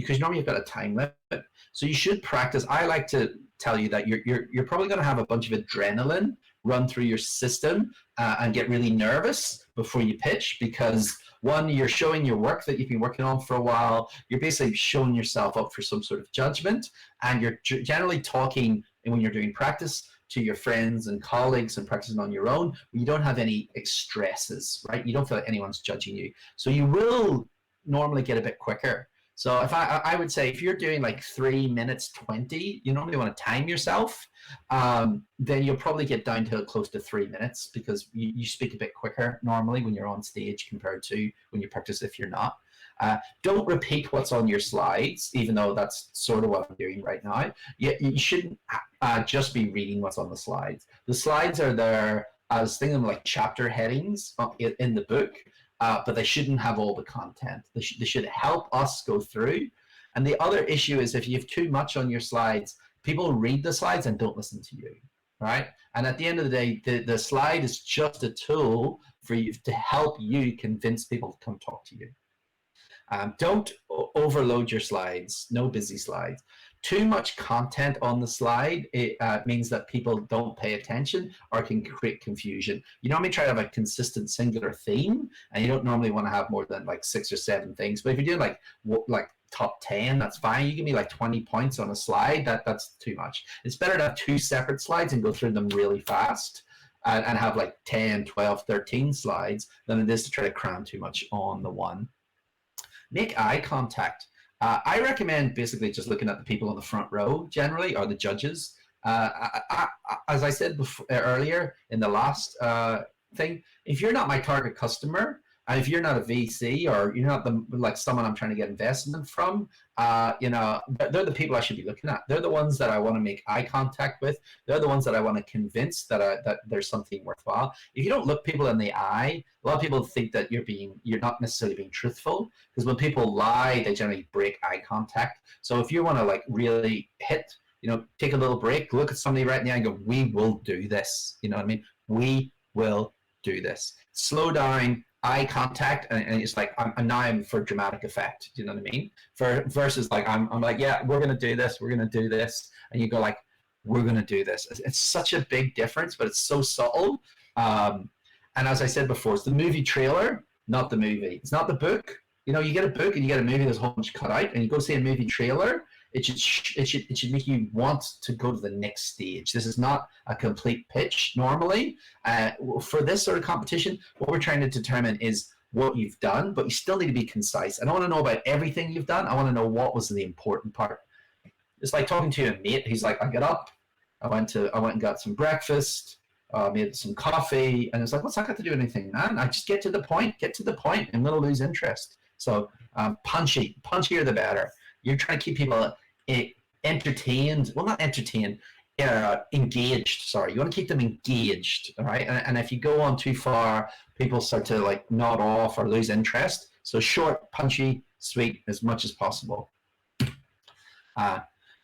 because normally you've got a time limit, so you should practice. I like to tell you that you're probably going to have a bunch of adrenaline run through your system and get really nervous before you pitch, because one, you're showing your work that you've been working on for a while. You're basically showing yourself up for some sort of judgment, and you're generally talking, and when you're doing practice, to your friends and colleagues and practicing on your own, you don't have any stresses, right? You don't feel like anyone's judging you, so you will normally get a bit quicker. So if I would say if you're doing like 3 minutes 20, you normally want to time yourself. Then you'll probably get down to close to 3 minutes, because you speak a bit quicker normally when you're on stage compared to when you practice if you're not. Don't repeat what's on your slides, even though that's sort of what I'm doing right now. You shouldn't just be reading what's on the slides. The slides are there as think of them like chapter headings in the book. But they shouldn't have all the content. They should help us go through. And the other issue is if you have too much on your slides, people read the slides and don't listen to you, right? And at the end of the day, the slide is just a tool for you to help you convince people to come talk to you. Don't overload your slides. No busy slides. Too much content on the slide, it means that people don't pay attention or can create confusion. You normally try to have a consistent singular theme, and you don't normally want to have more than like 6 or 7 things. But if you're doing like top 10, that's fine. You give me like 20 points on a slide, that's too much. It's better to have 2 separate slides and go through them really fast and have like 10, 12, 13 slides than it is to try to cram too much on the one. Make eye contact. I recommend basically just looking at the people on the front row generally, or the judges. As I said before, earlier in the last thing, if you're not my target customer, and if you're not a VC or you're not like someone I'm trying to get investment from, you know, they're the people I should be looking at. They're the ones that I want to make eye contact with. They're the ones that I want to convince that there's something worthwhile. If you don't look people in the eye, a lot of people think that you're not necessarily being truthful, because when people lie, they generally break eye contact. So if you want to like really hit, you know, take a little break, look at somebody right in the eye and go, we will do this. You know what I mean? We will do this. Slow down, eye contact, and it's like I'm for dramatic effect. Do you know what I mean? Versus like I'm like, yeah, we're gonna do this, and you go like, we're gonna do this. It's such a big difference, but it's so subtle. And as I said before, it's the movie trailer, not the movie. It's not the book. You know, you get a book and you get a movie that's a whole bunch cut out, and you go see a movie trailer. It should make you want to go to the next stage. This is not a complete pitch normally. For this sort of competition, what we're trying to determine is what you've done, but you still need to be concise. I don't want to know about everything you've done. I want to know what was the important part. It's like talking to a mate. He's like, I got up, I went and got some breakfast, made some coffee, and it's like, what's that got to do with anything, man? I just get to the point, and I'm going to lose interest. So punchier the better. You're trying to keep people entertained. Well, not entertained, engaged. Sorry, you want to keep them engaged, all right? And if you go on too far, people start to like nod off or lose interest. So short, punchy, sweet as much as possible.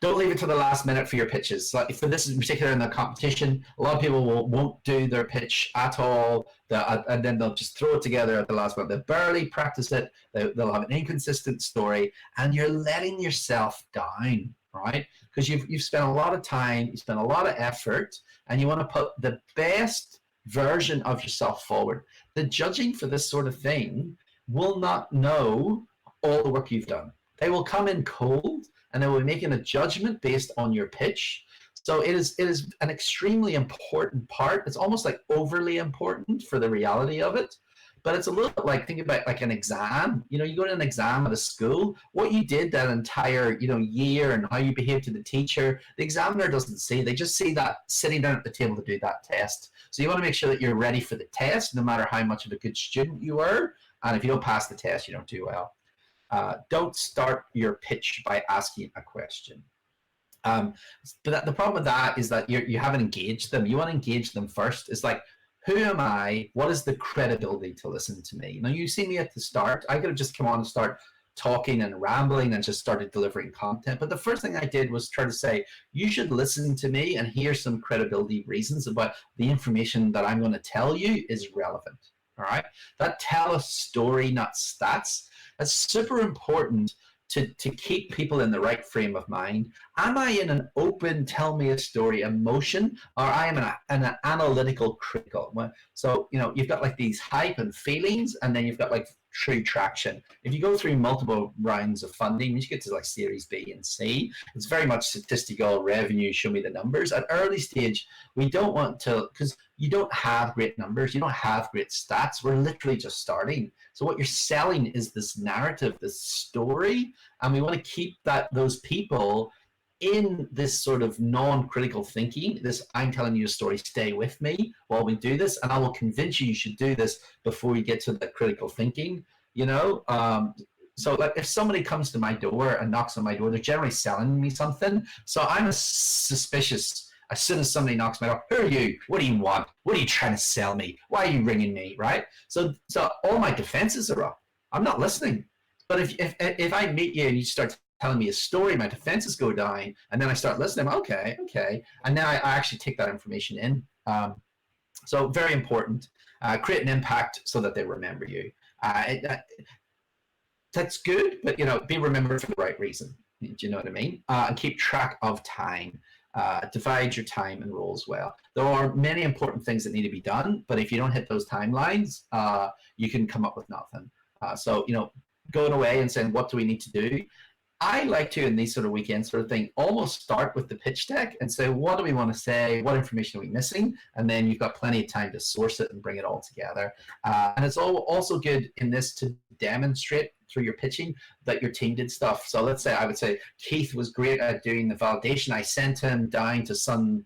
Don't leave it to the last minute for your pitches. Like for this in particular in the competition, a lot of people won't do their pitch at all, and then they'll just throw it together at the last minute. They'll barely practice it. They'll have an inconsistent story, and you're letting yourself down, right? Because you've spent a lot of time, you spent a lot of effort, and you want to put the best version of yourself forward. The judging for this sort of thing will not know all the work you've done. They will come in cold, and they will be making a judgment based on your pitch. So it is an extremely important part. It's almost like overly important for the reality of it. But it's a little bit like, think about like an exam. You know, you go to an exam at a school, what you did that entire, you know, year and how you behave to the teacher, the examiner doesn't see. They just see that sitting down at the table to do that test. So you want to make sure that you're ready for the test, no matter how much of a good student you were. And if you don't pass the test, you don't do well. Don't start your pitch by asking a question. But the problem with that is that you haven't engaged them. You want to engage them first. It's like, who am I? What is the credibility to listen to me? You know, you see me at the start. I could have just come on and start talking and rambling and just started delivering content. But the first thing I did was try to say, you should listen to me and hear some credibility reasons about the information that I'm going to tell you is relevant. All right? That tell a story, not stats. That's super important to keep people in the right frame of mind. Am I in an open, tell me a story emotion, or I am an analytical critical? So, you know, you've got like these hype and feelings, and then you've got like true traction. If you go through multiple rounds of funding, when you get to like Series B and C, it's very much statistical revenue, show me the numbers. At early stage, we don't want to, because you don't have great numbers, you don't have great stats, we're literally just starting. So what you're selling is this narrative, this story, and we want to keep those people in this sort of non-critical thinking, this I'm telling you a story, stay with me while we do this, and I will convince you should do this before you get to the critical thinking, you know? So like if somebody comes to my door and knocks on my door, they're generally selling me something. So I'm suspicious as soon as somebody knocks my door. Who are you? What do you want? What are you trying to sell me? Why are you ringing me, right? So all my defenses are up. I'm not listening. But if I meet you and you start telling me a story, my defenses go down, and then I start listening. Okay, and now I actually take that information in. So very important. Create an impact so that they remember you. that's good, but be remembered for the right reason. Do you know what I mean? And keep track of time. Divide your time and roles well. There are many important things that need to be done, but if you don't hit those timelines, you can come up with nothing. So going away and saying, what do we need to do? I like to, in these sort of weekends sort of thing, almost start with the pitch deck and say, what do we want to say? What information are we missing? And then you've got plenty of time to source it and bring it all together. And it's also good in this to demonstrate through your pitching that your team did stuff. So let's say I would say Keith was great at doing the validation. I sent him down to Sun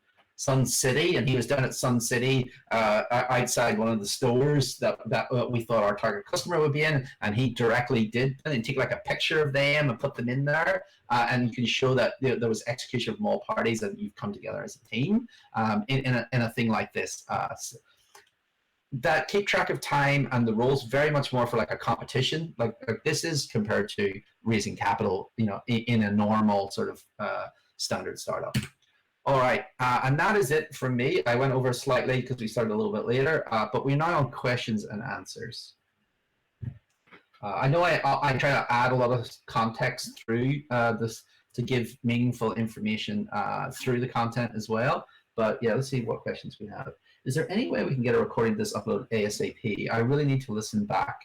City, and he was down at Sun City outside one of the stores that we thought our target customer would be in, and he directly did and take like a picture of them and put them in there, and you can show that there was execution from all parties and you've come together as a team in a thing like this. That keep track of time and the roles very much more for like a competition, like this is compared to raising capital, in a normal sort of standard startup. All right, and that is it from me. I went over slightly because we started a little bit later, but we're now on questions and answers. I know I try to add a lot of context through this to give meaningful information through the content as well. But yeah, let's see what questions we have. Is there any way we can get a recording of this upload ASAP? I really need to listen back.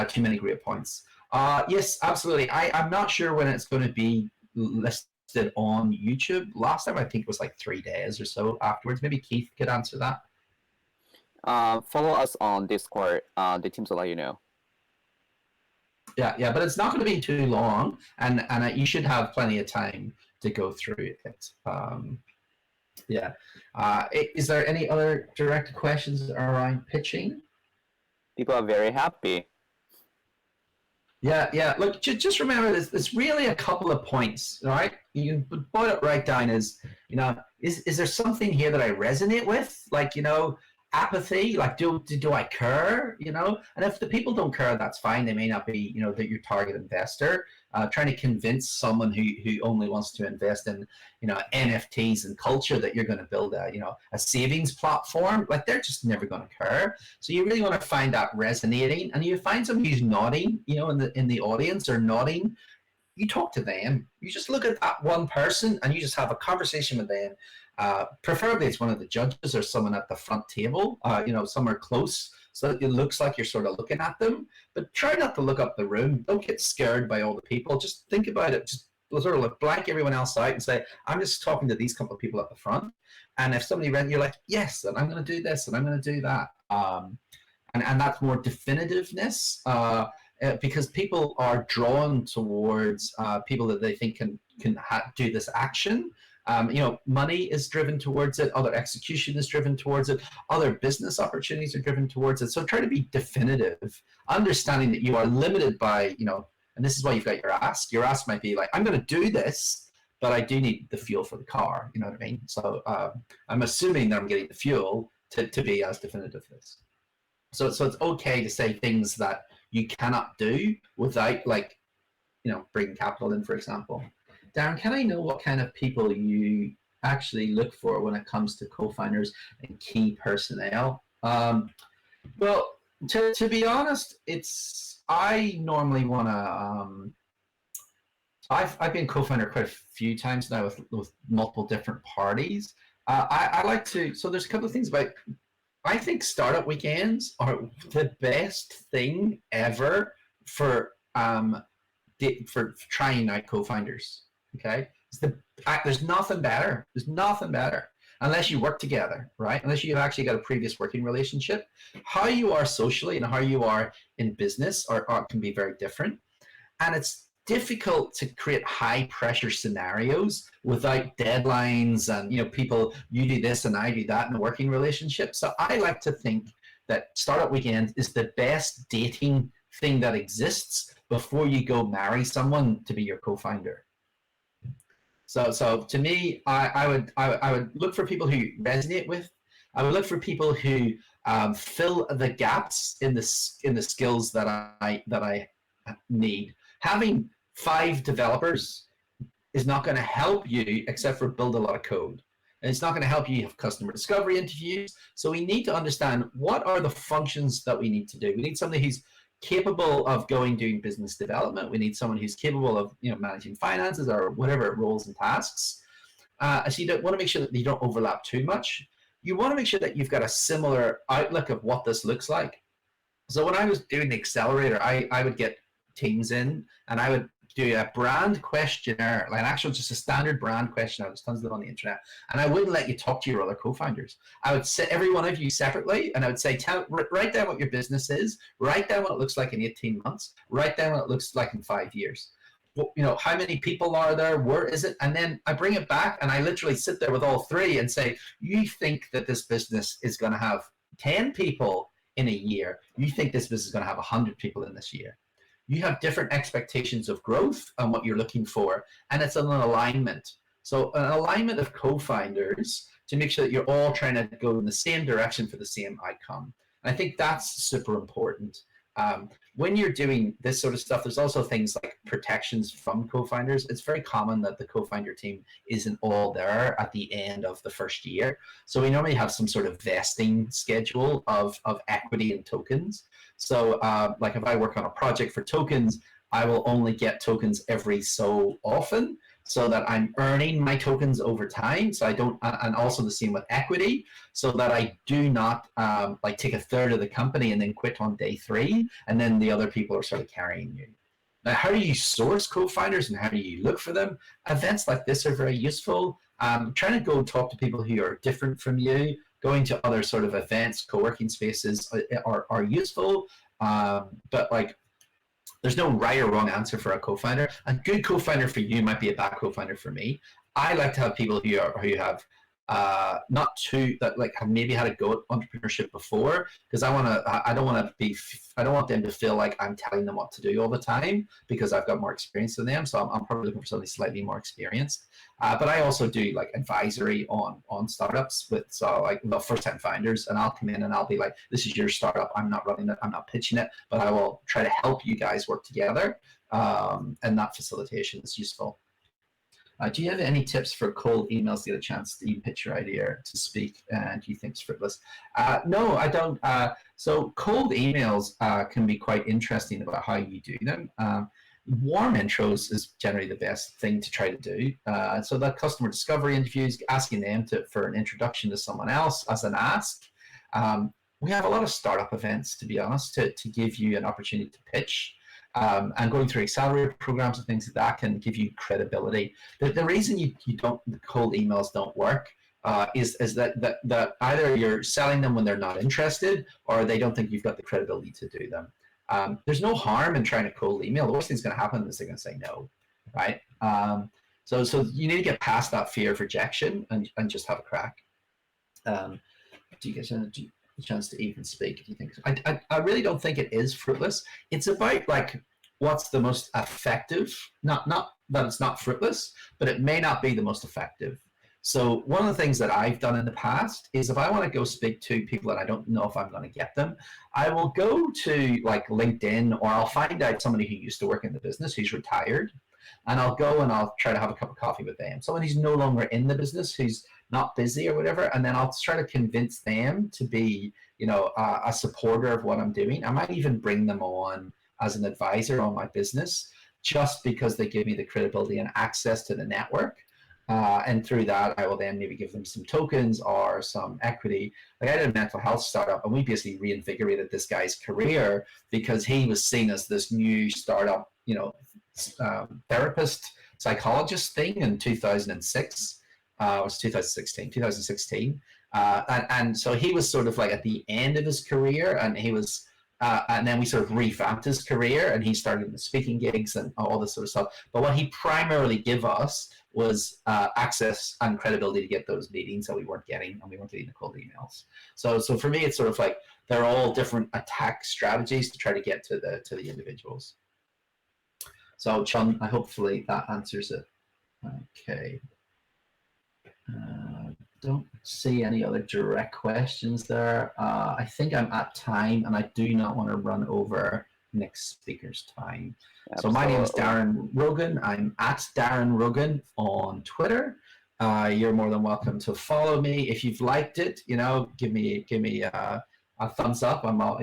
Too many great points. Yes, absolutely. I'm not sure when it's going to be listed on YouTube. Last time I think it was like 3 days or so afterwards. Maybe Keith could answer that. Follow us on Discord. The teams will let you know. Yeah, but it's not going to be too long, and you should have plenty of time to go through it. Yeah. Is there any other direct questions around pitching? People are very happy. Yeah. Look, just remember this. It's really a couple of points, right? You can boil it right down as, is there something here that I resonate with? Like, apathy, like do I care? And if the people don't care, that's fine. They may not be, your target investor. Trying to convince someone who only wants to invest in, NFTs and culture that you're going to build a savings platform, like they're just never going to care. So you really want to find that resonating, and you find somebody who's nodding, in the audience or nodding. You talk to them. You just look at that one person and you just have a conversation with them. Preferably it's one of the judges or someone at the front table, somewhere close, so that it looks like you're sort of looking at them. But try not to look up the room. Don't get scared by all the people. Just think about it. Just sort of like blank everyone else out and say, I'm just talking to these couple of people at the front. And if somebody read, you're like, yes, and I'm going to do this and I'm going to do that. And that's more definitiveness. Because people are drawn towards people that they think can do this action. Money is driven towards it. Other execution is driven towards it. Other business opportunities are driven towards it. So try to be definitive, understanding that you are limited by, and this is why you've got your ask. Your ask might be like, I'm going to do this, but I do need the fuel for the car. You know what I mean? So I'm assuming that I'm getting the fuel to be as definitive as this. So it's okay to say things that you cannot do without, bringing capital in, for example. Darren, can I know what kind of people you actually look for when it comes to co-founders and key personnel? Well, to be honest, I normally want to. I've been co-founder quite a few times now with multiple different parties. I like to. So there's a couple of things about. I think startup weekends are the best thing ever for trying out co-founders. Okay, there's nothing better. There's nothing better unless you work together, right? Unless you've actually got a previous working relationship. How you are socially and how you are in business can be very different, and it's difficult to create high pressure scenarios without deadlines and people, you do this and I do that in a working relationship. So I like to think that startup weekend is the best dating thing that exists before you go marry someone to be your co-founder. So to me, I would look for people who resonate with. I would look for people who fill the gaps in the skills that I need. Having 5 developers is not going to help you except for build a lot of code. And it's not going to help you have customer discovery interviews. So we need to understand what are the functions that we need to do. We need somebody who's capable of doing business development. We need someone who's capable of managing finances or whatever roles and tasks. So you don't want to make sure that you don't overlap too much. You want to make sure that you've got a similar outlook of what this looks like. So when I was doing the accelerator, I would get teams in and I would do a brand questionnaire, like actual just a standard brand questionnaire. There's tons of them on the internet, and I wouldn't let you talk to your other co-founders. I would sit every one of you separately, and I would say, write down what your business is, write down what it looks like in 18 months, write down what it looks like in 5 years. How many people are there? Where is it? And then I bring it back, and I literally sit there with all three and say, you think that this business is going to have 10 people in a year? You think this business is going to have 100 people in this year? You have different expectations of growth and what you're looking for, and it's an alignment. So an alignment of co-founders to make sure that you're all trying to go in the same direction for the same outcome. And I think that's super important. When you're doing this sort of stuff, there's also things like protections from co-founders. It's very common that the co-founder team isn't all there at the end of the first year. So we normally have some sort of vesting schedule of equity and tokens. So like if I work on a project for tokens, I will only get tokens every so often so that I'm earning my tokens over time. So I don't, and also the same with equity, so that I do not like take a third of the company and then quit on day 3, and then the other people are sort of carrying you. Now, how do you source co-founders and how do you look for them? Events like this are very useful. Trying to go talk to people who are different from you, going to other sort of events, co-working spaces are useful. But like, there's no right or wrong answer for a co-founder. A good co-founder for you might be a bad co-founder for me. I like to have people who have not too, that like have maybe had a go at entrepreneurship before, because I don't want them to feel like I'm telling them what to do all the time, because I've got more experience than them. So I'm probably looking for somebody slightly more experienced. But I also do like advisory on startups with like first time founders, and I'll come in and I'll be like, this is your startup. I'm not running it. I'm not pitching it, but I will try to help you guys work together. And that facilitation is useful. Do you have any tips for cold emails to get a chance to even pitch your idea to speak and you think it's frivolous? No, I don't. So cold emails can be quite interesting about how you do them. Warm intros is generally the best thing to try to do. So that customer discovery interviews, asking them for an introduction to someone else as an ask. We have a lot of startup events, to be honest, to give you an opportunity to pitch. And going through accelerator programs and things like that can give you credibility. The reason the cold emails don't work is that either you're selling them when they're not interested, or they don't think you've got the credibility to do them. There's no harm in trying to cold email. The worst thing's going to happen is they're going to say no, right? So you need to get past that fear of rejection and just have a crack. Do you get a chance to even speak? If you think so. I really don't think it is fruitless. It's about like what's the most effective. Not that it's not fruitless, but it may not be the most effective. So one of the things that I've done in the past is if I want to go speak to people that I don't know if I'm going to get them, I will go to like LinkedIn, or I'll find out somebody who used to work in the business who's retired, and I'll go and I'll try to have a cup of coffee with them. Someone who's no longer in the business, who's not busy or whatever, and then I'll try to convince them to be, a supporter of what I'm doing. I might even bring them on as an advisor on my business, just because they give me the credibility and access to the network. And through that, I will then maybe give them some tokens or some equity. Like I did a mental health startup, and we basically reinvigorated this guy's career because he was seen as this new startup, therapist, psychologist thing in 2006. It was 2016. And so he was sort of like at the end of his career, and he was, and then we sort of revamped his career, and he started the speaking gigs and all this sort of stuff. But what he primarily gave us was access and credibility to get those meetings that we weren't getting, and we weren't getting the cold emails. So for me, it's sort of like they're all different attack strategies to try to get to the individuals. So Chun, hopefully that answers it. Okay. Don't see any other direct questions there. I think I'm at time, and I do not want to run over next speaker's time. Absolutely. So my name is Darren Rogan. I'm at Darren Rogan on Twitter. You're more than welcome to follow me. If you've liked it, give me a thumbs up. I'm all,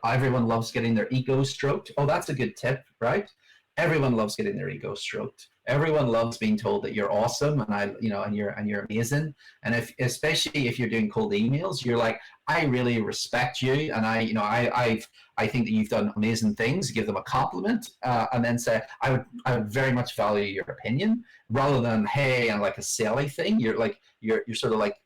everyone loves getting their ego stroked. Oh, that's a good tip, right? Everyone loves getting their ego stroked. Everyone loves being told that you're awesome and you're amazing. And especially if you're doing cold emails, you're like, I really respect you, and I think that you've done amazing things. Give them a compliment, and then say, I would very much value your opinion, rather than hey and like a silly thing. You're sort of like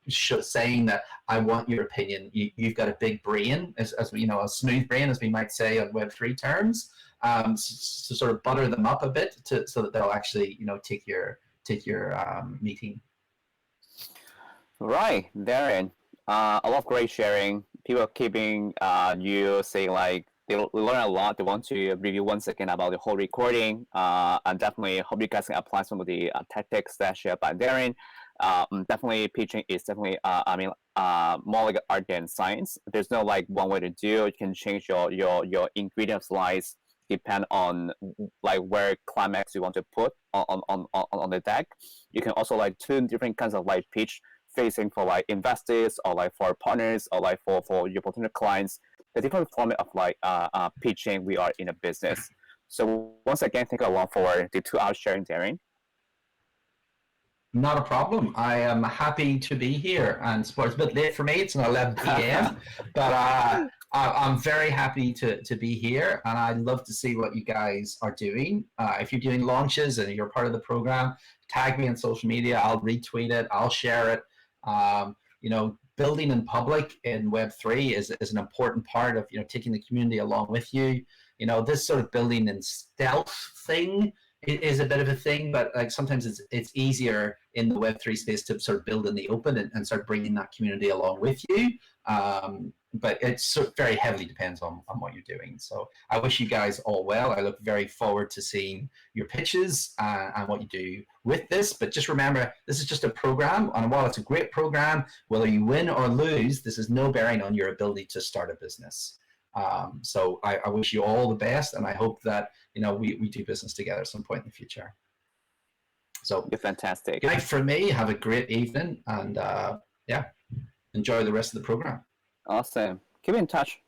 saying that I want your opinion. You've got a big brain, as a smooth brain, as we might say on Web3 terms, to sort of butter them up a bit, so that they'll actually take your meeting. Right, Darren. A lot of great sharing. People keeping you saying like they learn a lot. They want to review once again about the whole recording. And definitely hope you guys can apply some of the tactics that shared by Darren. Definitely pitching is definitely more like art than science. There's no like one way to do. You can change your ingredient slides depend on like where climax you want to put on the deck. You can also like two different kinds of like pitch facing for like investors or like for partners or like for your potential clients. The different format of like pitching we are in a business. So once again, thank you a lot for the 2 hours sharing, Darren. Not a problem. I am happy to be here, and it's a bit late for me. It's now 11 p.m. but I'm very happy to be here, and I'd love to see what you guys are doing. If you're doing launches and you're part of the program, tag me on social media. I'll retweet it. I'll share it. Building in public in Web3 is an important part of taking the community along with you. This sort of building in stealth thing is a bit of a thing, but like sometimes it's easier in the Web3 space to sort of build in the open and start bringing that community along with you. But it's sort of very heavily depends on what you're doing. So I wish you guys all well. I look very forward to seeing your pitches and what you do with this. But just remember, this is just a program, and while it's a great program, whether you win or lose, this is no bearing on your ability to start a business. So I wish you all the best, and I hope that we do business together at some point in the future. So you're fantastic. Good night from me. Have a great evening, and enjoy the rest of the program. Awesome. Keep in touch.